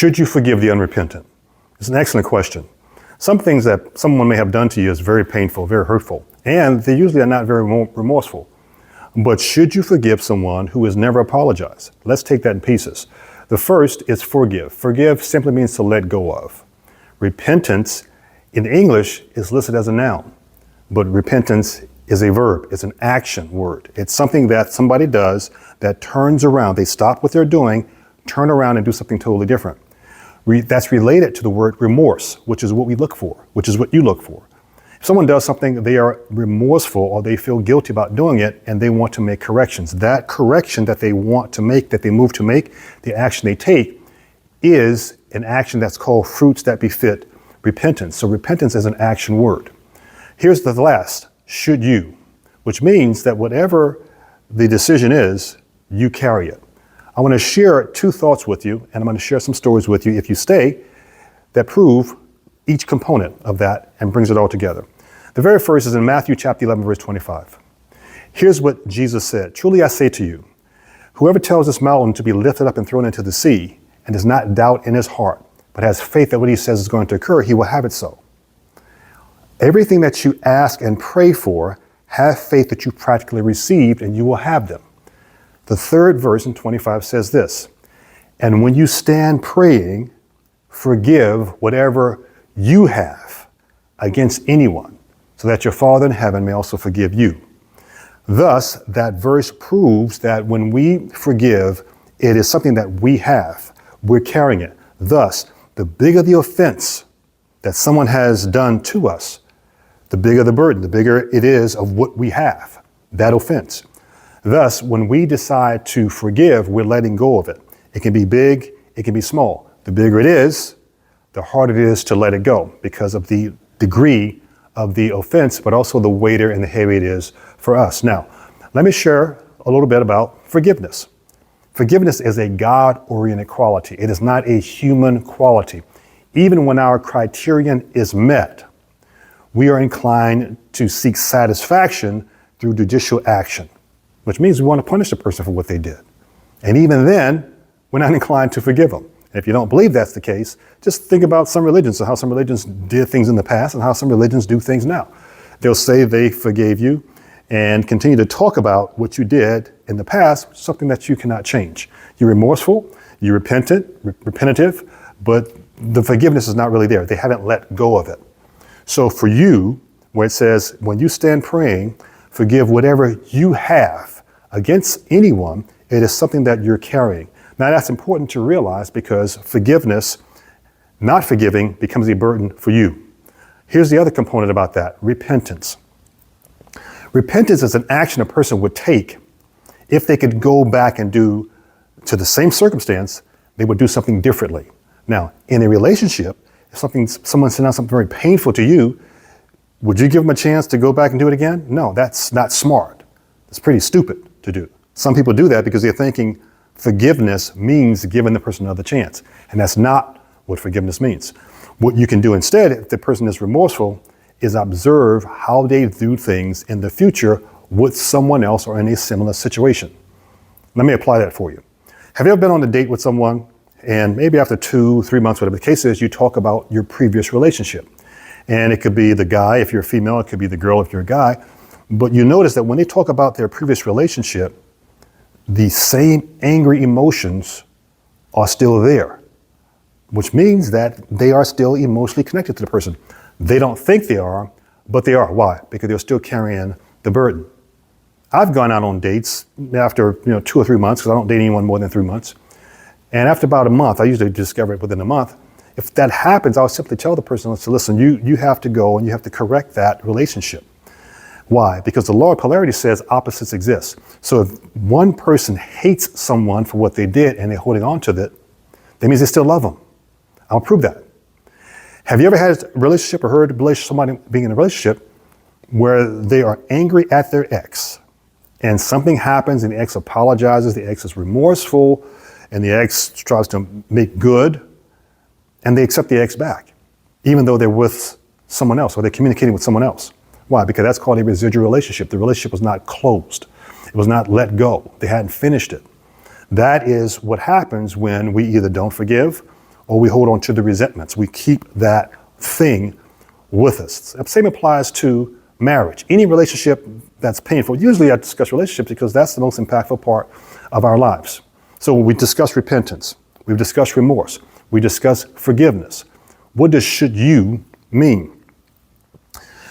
Should you forgive the unrepentant? It's an excellent question. Some things that someone may have done to you is very painful, very hurtful, and they usually are not very remorseful. But should you forgive someone who has never apologized? Let's take that in pieces. The first is forgive. Forgive simply means to let go of. Repentance in English is listed as a noun, but repentance is a verb. It's an action word. It's something that somebody does that turns around. They stop what they're doing, turn around and do something totally different. That's related to the word remorse, which is what we look for, which is what you look for. If someone does something, they are remorseful or they feel guilty about doing it and they want to make corrections. That correction that they want to make, that they move to make, the action they take is an action that's called fruits that befit repentance. So repentance is an action word. Here's the last, should you, which means that whatever the decision is, you carry it. I want to share two thoughts with you, and I'm going to share some stories with you if you stay that prove each component of that and brings it all together. The very first is in Matthew chapter 11, verse 25. Here's what Jesus said. Truly I say to you, whoever tells this mountain to be lifted up and thrown into the sea and does not doubt in his heart, but has faith that what he says is going to occur, he will have it so. Everything that you ask and pray for, have faith that you practically received and you will have them. The third verse in 25 says this, and when you stand praying, forgive whatever you have against anyone, so that your Father in heaven may also forgive you. Thus, that verse proves that when we forgive, it is something that we have. We're carrying it. Thus, the bigger the offense that someone has done to us, the bigger the burden, the bigger it is of what we have, that offense. Thus, when we decide to forgive, we're letting go of it. It can be big, it can be small. The bigger it is, the harder it is to let it go because of the degree of the offense, but also the weightier and the heavier it is for us. Now, let me share a little bit about forgiveness. Forgiveness is a God-oriented quality. It is not a human quality. Even when our criterion is met, we are inclined to seek satisfaction through judicial action, which means we want to punish the person for what they did. And even then, we're not inclined to forgive them. If you don't believe that's the case, just think about some religions and how some religions did things in the past and how some religions do things now. They'll say they forgave you and continue to talk about what you did in the past, something that you cannot change. You're remorseful, you're repentative, but the forgiveness is not really there. They haven't let go of it. So for you, where it says, when you stand praying, forgive whatever you have against anyone, it is something that you're carrying. Now that's important to realize because forgiveness, not forgiving, becomes a burden for you. Here's the other component about that, repentance. Repentance is an action a person would take if they could go back and do to the same circumstance, they would do something differently. Now, in a relationship, if someone sent out something very painful to you, would you give them a chance to go back and do it again? No, that's not smart. It's pretty stupid to do. Some people do that because they're thinking forgiveness means giving the person another chance. And that's not what forgiveness means. What you can do instead, if the person is remorseful, is observe how they do things in the future with someone else or in a similar situation. Let me apply that for you. Have you ever been on a date with someone and maybe after 2-3 months, whatever the case is, you talk about your previous relationship? And it could be the guy if you're a female, it could be the girl if you're a guy. But you notice that when they talk about their previous relationship, the same angry emotions are still there, which means that they are still emotionally connected to the person. They don't think they are, but they are. Why? Because they're still carrying the burden. I've gone out on dates after 2 or 3 months, because I don't date anyone more than 3 months. And after about a month, I usually discover it within a month. If that happens, I'll simply tell the person, listen, you have to go and you have to correct that relationship. Why? Because the law of polarity says opposites exist. So if one person hates someone for what they did and they're holding on to that means they still love them. I'll prove that. Have you ever had a relationship or heard somebody being in a relationship where they are angry at their ex and something happens and the ex apologizes, the ex is remorseful, and the ex tries to make good, and they accept the ex back, even though they're with someone else or they're communicating with someone else? Why? Because that's called a residual relationship. The relationship was not closed. It was not let go. They hadn't finished it. That is what happens when we either don't forgive or we hold on to the resentments. We keep that thing with us. The same applies to marriage. Any relationship that's painful. Usually I discuss relationships because that's the most impactful part of our lives. So we discuss repentance. We've discussed remorse. We discuss forgiveness. What does should you mean?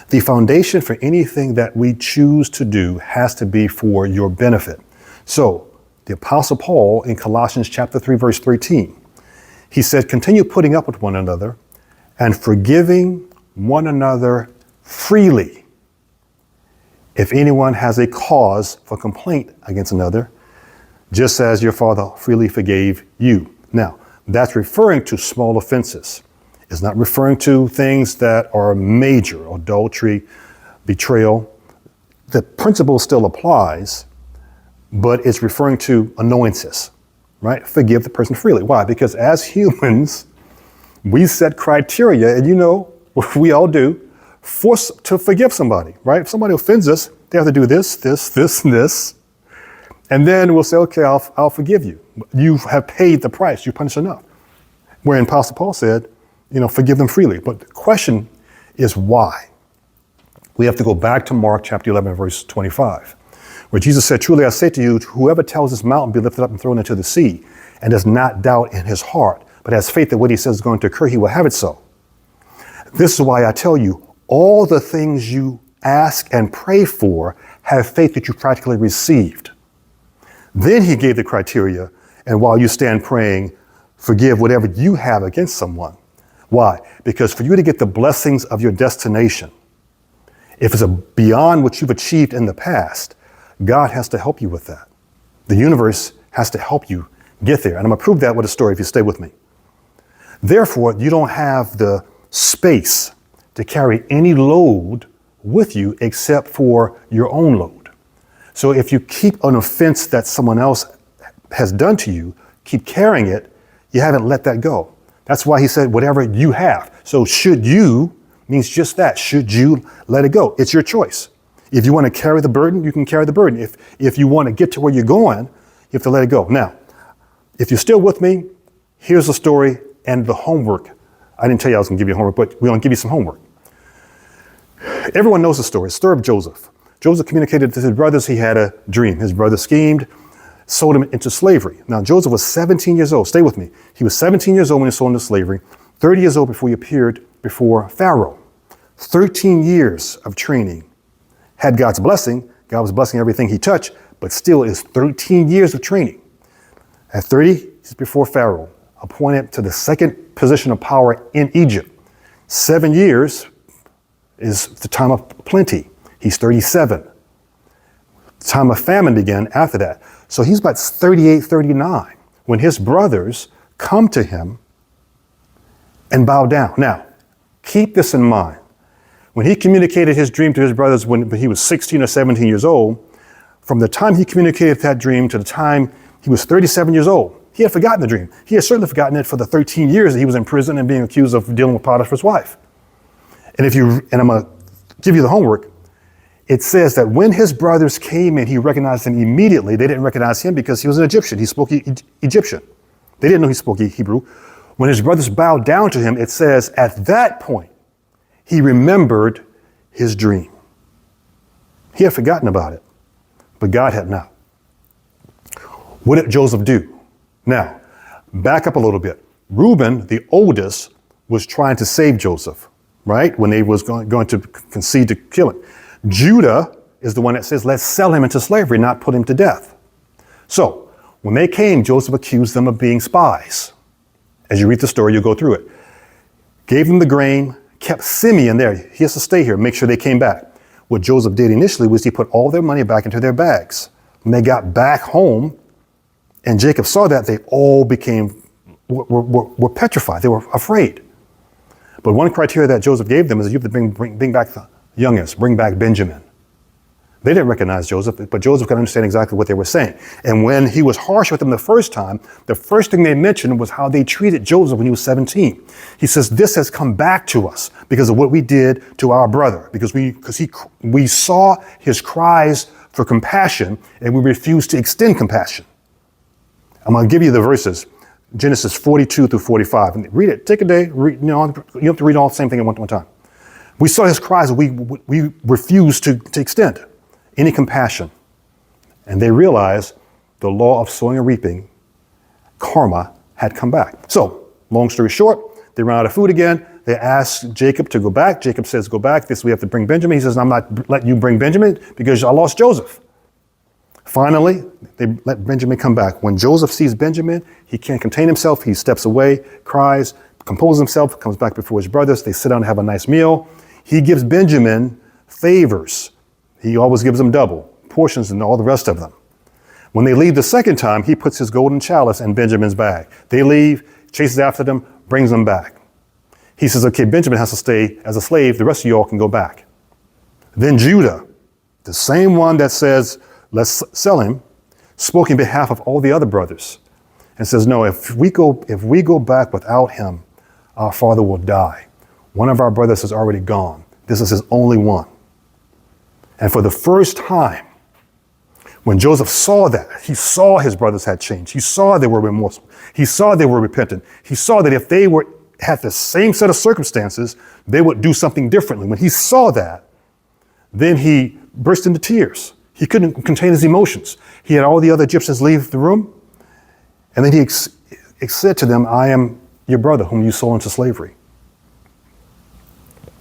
The foundation for anything that we choose to do has to be for your benefit. So the Apostle Paul in Colossians chapter 3, verse 13, he said, continue putting up with one another and forgiving one another freely. If anyone has a cause for complaint against another, just as your Father freely forgave you. Now, that's referring to small offenses. It's not referring to things that are major, adultery, betrayal. The principle still applies, but it's referring to annoyances, right? Forgive the person freely. Why? Because as humans, we set criteria, and we all do, force to forgive somebody, right? If somebody offends us, they have to do this, this, this, and this. And then we'll say, okay, I'll forgive you. You have paid the price. You punished enough. Wherein Apostle Paul said, forgive them freely. But the question is why? We have to go back to Mark chapter 11, verse 25, where Jesus said, truly I say to you, whoever tells this mountain be lifted up and thrown into the sea, and does not doubt in his heart, but has faith that what he says is going to occur, he will have it so. This is why I tell you, all the things you ask and pray for, have faith that you practically received. Then he gave the criteria, and while you stand praying, forgive whatever you have against someone. Why? Because for you to get the blessings of your destination, if it's beyond what you've achieved in the past, God has to help you with that. The universe has to help you get there. And I'm going to prove that with a story if you stay with me. Therefore, you don't have the space to carry any load with you except for your own load. So if you keep an offense that someone else has done to you, keep carrying it, you haven't let that go. That's why he said, whatever you have. So should you means just that. Should you let it go? It's your choice. If you want to carry the burden, you can carry the burden. If you want to get to where you're going, you have to let it go. Now, if you're still with me, here's the story and the homework. I didn't tell you I was going to give you homework, but we're going to give you some homework. Everyone knows the story. It's the story of Joseph. Joseph communicated to his brothers he had a dream. His brother schemed, sold him into slavery. Now, Joseph was 17 years old. Stay with me. He was 17 years old when he was sold into slavery, 30 years old before he appeared before Pharaoh. 13 years of training. Had God's blessing. God was blessing everything he touched, but still is 13 years of training. At 30, he's before Pharaoh, appointed to the second position of power in Egypt. 7 years is the time of plenty. He's 37. The time of famine began after that. So he's about 38, 39 when his brothers come to him and bow down. Now, keep this in mind. When he communicated his dream to his brothers when he was 16 or 17 years old, from the time he communicated that dream to the time he was 37 years old, he had forgotten the dream. He had certainly forgotten it for the 13 years that he was in prison and being accused of dealing with Potiphar's wife. And I'm going to give you the homework. It says that when his brothers came in, he recognized them immediately. They didn't recognize him because he was an Egyptian. He spoke Egyptian. They didn't know he spoke Hebrew. When his brothers bowed down to him, it says at that point, he remembered his dream. He had forgotten about it, but God had not. What did Joseph do? Now, back up a little bit. Reuben, the oldest, was trying to save Joseph, right? When they was going to concede to kill him. Judah is the one that says, let's sell him into slavery, not put him to death. So when they came, Joseph accused them of being spies. As you read the story, you'll go through it. Gave them the grain, kept Simeon there. He has to stay here, make sure they came back. What Joseph did initially was he put all their money back into their bags. When they got back home and Jacob saw that, they all were petrified. They were afraid. But one criteria that Joseph gave them is you have to bring back the youngest, bring back Benjamin. They didn't recognize Joseph, but Joseph could understand exactly what they were saying. And when he was harsh with them the first time, the first thing they mentioned was how they treated Joseph when he was 17. He says, this has come back to us because of what we did to our brother, because we saw his cries for compassion and we refused to extend compassion. I'm going to give you the verses. Genesis 42 through 45. And read it. Take a day. You don't have to read all the same thing at one time. We saw his cries. We refused to extend any compassion. And they realized the law of sowing and reaping, karma, had come back. So, long story short, they ran out of food again. They asked Jacob to go back. Jacob says, go back. This we have to bring Benjamin. He says, I'm not letting you bring Benjamin because I lost Joseph. Finally, they let Benjamin come back. When Joseph sees Benjamin, he can't contain himself. He steps away, cries, composes himself, comes back before his brothers. They sit down and have a nice meal. He gives Benjamin favors. He always gives them double portions and all the rest of them. When they leave the second time, he puts his golden chalice in Benjamin's bag. They leave, chases after them, brings them back. He says, okay, Benjamin has to stay as a slave. The rest of y'all can go back. Then Judah, the same one that says, let's sell him, spoke in behalf of all the other brothers and says, no, if we go back without him, our father will die. One of our brothers is already gone. This is his only one. And for the first time, when Joseph saw that, he saw his brothers had changed. He saw they were remorseful. He saw they were repentant. He saw that if they had the same set of circumstances, they would do something differently. When he saw that, then he burst into tears. He couldn't contain his emotions. He had all the other Egyptians leave the room. And then he said to them, I am your brother whom you sold into slavery.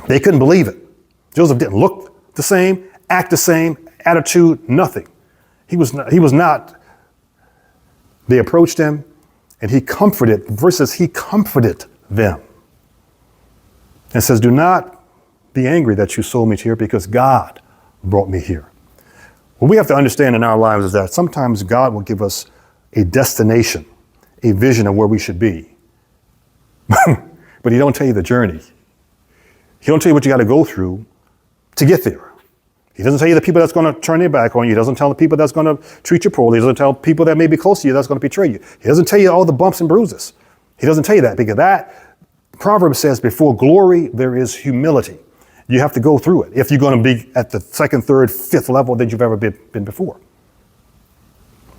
They couldn't believe it. Joseph didn't look the same, act the same, attitude, nothing. He was not. They approached him and he comforted them and says, do not be angry that you sold me here because God brought me here. What we have to understand in our lives is that sometimes God will give us a destination, a vision of where we should be. But he don't tell you the journey. He don't tell you what you got to go through to get there. He doesn't tell you the people that's going to turn their back on you. He doesn't tell the people that's going to treat you poorly. He doesn't tell people that may be close to you that's going to betray you. He doesn't tell you all the bumps and bruises. He doesn't tell you that because that proverb says before glory, there is humility. You have to go through it if you're going to be at the second, third, fifth level that you've ever been before.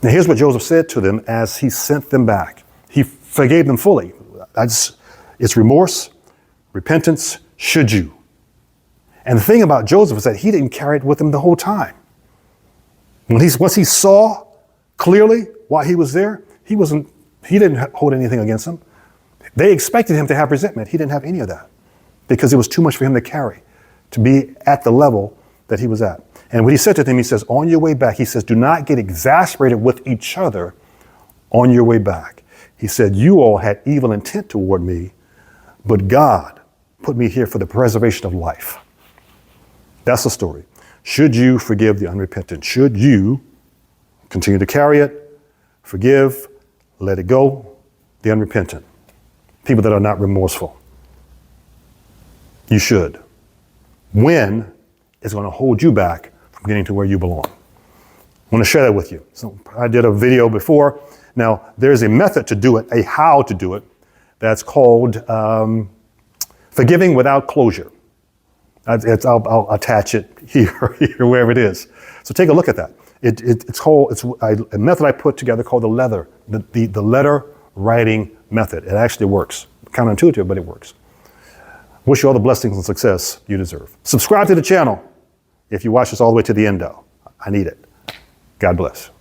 Now, here's what Joseph said to them as he sent them back. He forgave them fully. It's remorse, repentance, should you. And the thing about Joseph is that he didn't carry it with him the whole time. Once he saw clearly why he was there, he didn't hold anything against them. They expected him to have resentment. He didn't have any of that because it was too much for him to carry, to be at the level that he was at. And what he said to them, he says, on your way back, he says, do not get exasperated with each other on your way back. He said, you all had evil intent toward me, but God put me here for the preservation of life. That's the story. Should you forgive the unrepentant? Should you continue to carry it, forgive, let it go, the unrepentant? People that are not remorseful. You should. When it's going to hold you back from getting to where you belong. I want to share that with you. So I did a video before. Now, there's a method to do it, a how to do it, that's called forgiving without closure. I'll attach it here, wherever it is. So take a look at that. It's a method I put together called the letter writing method. It actually works. Counterintuitive, but it works. Wish you all the blessings and success you deserve. Subscribe to the channel if you watch this all the way to the end, though. I need it. God bless.